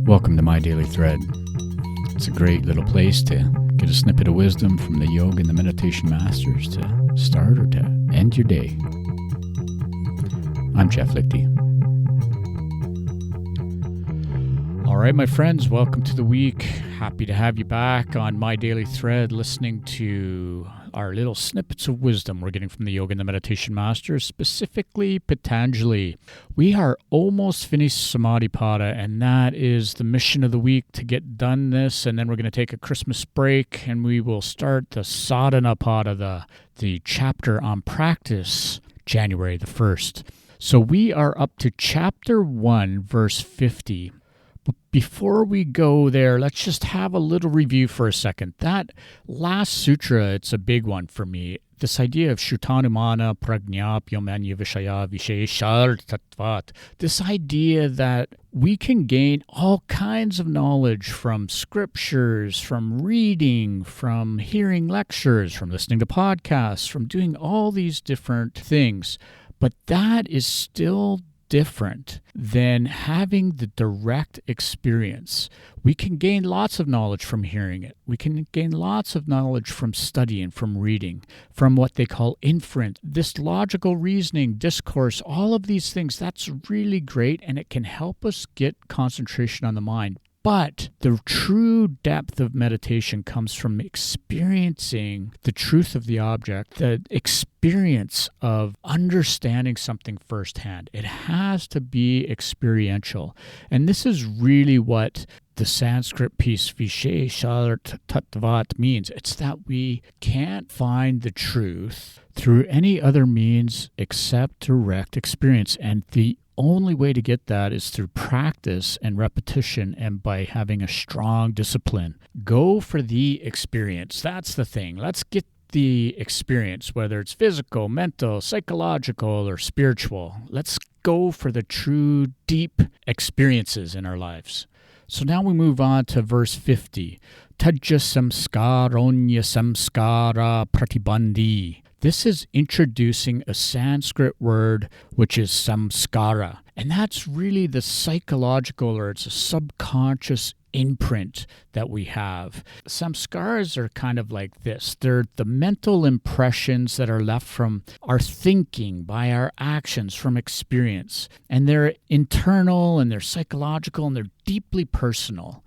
Welcome to My Daily Thread. It's a great little place to get a snippet of wisdom from the yoga and the meditation masters to start or to end your day. I'm Jeff Lichty. All right, my friends, welcome to the week. Happy to have you back on My Daily Thread, listening to our little snippets of wisdom we're getting from the yoga and the meditation masters, specifically Patanjali. We are almost finished Samādhi Pāda, and that is the mission of the week, to get done this, and then we're going to take a Christmas break, and we will start the Sadhana Pāda, the chapter on practice, January the 1st. So we are up to chapter 1, verse 50. But before we go there, let's just have a little review for a second. That last sutra, it's a big one for me. This idea of śruta-anumāna-prajñābhyām, anya-viṣayā, viśeṣārthatvāt. This idea that we can gain all kinds of knowledge from scriptures, from reading, from hearing lectures, from listening to podcasts, from doing all these different things. But that is still different than having the direct experience. We can gain lots of knowledge from hearing it. We can gain lots of knowledge from studying, from reading, from what they call inferring. This logical reasoning, discourse, all of these things, that's really great, and it can help us get concentration on the mind. But the true depth of meditation comes from experiencing the truth of the object, the experience of understanding something firsthand. It has to be experiential. And this is really what the Sanskrit piece viśeṣārthatvāt means. It's that we can't find the truth through any other means except direct experience. And the only way to get that is through practice and repetition, and by having a strong discipline. Go for the experience. That's the thing. Let's get the experience, whether it's physical, mental, psychological, or spiritual. Let's go for the true, deep experiences in our lives. So now we move on to verse 50. Tajya anya-viṣayā pratibandhi. This is introducing a Sanskrit word, which is samskara. And that's really the psychological, or it's a subconscious imprint that we have. Samskaras are kind of like this. They're the mental impressions that are left from our thinking, by our actions, from experience. And they're internal, and they're psychological, and they're deeply personal.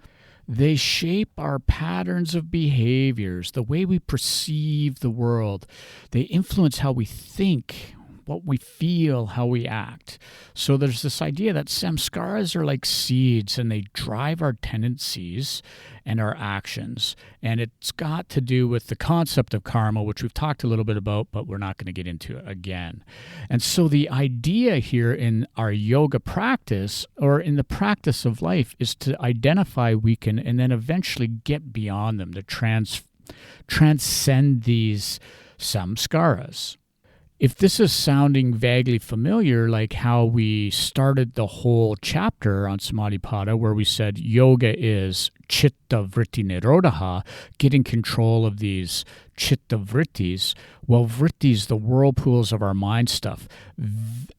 They shape our patterns of behaviors, the way we perceive the world. They influence how we think, what we feel, how we act. So there's this idea that samskaras are like seeds, and they drive our tendencies and our actions. And it's got to do with the concept of karma, which we've talked a little bit about, but we're not going to get into it again. And so the idea here in our yoga practice, or in the practice of life, is to identify, weaken, and then eventually get beyond them, to transcend these samskaras. If this is sounding vaguely familiar, like how we started the whole chapter on Samādhi Pāda, where we said yoga is chitta vritti nirodha, getting control of these chitta vṛttis. Well, vṛttis, the whirlpools of our mind stuff.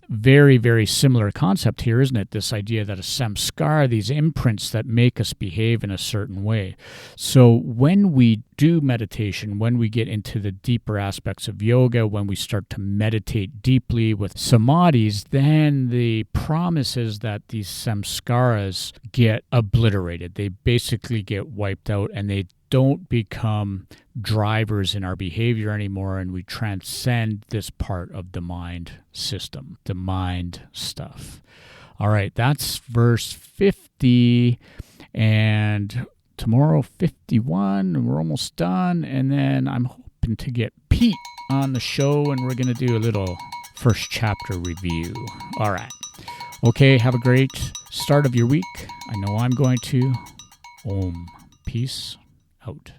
Very, very similar concept here, isn't it? This idea that a samskara, these imprints that make us behave in a certain way. So when we do meditation, when we get into the deeper aspects of yoga, when we start to meditate deeply with samadhis, then the promise is that these samskaras get obliterated. They basically get wiped out, and they don't become drivers in our behavior anymore, and we transcend this part of the mind system, the mind stuff. All right, that's verse 50, and tomorrow 51, and we're almost done, and then I'm hoping to get Pete on the show, and we're going to do a little first chapter review. All right. Okay, have a great start of your week. I know I'm going to. Om. Peace out.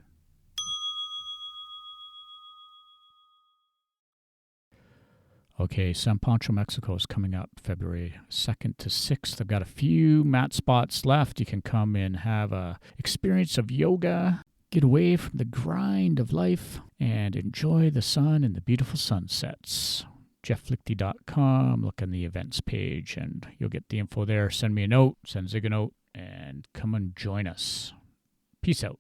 Okay, San Pancho, Mexico is coming up February 2nd to 6th. I've got a few mat spots left. You can come and have a experience of yoga, get away from the grind of life, and enjoy the sun and the beautiful sunsets. jefflichty.com. Look on the events page, and you'll get the info there. Send me a note, send Zig a note, and and come and join us. Peace out.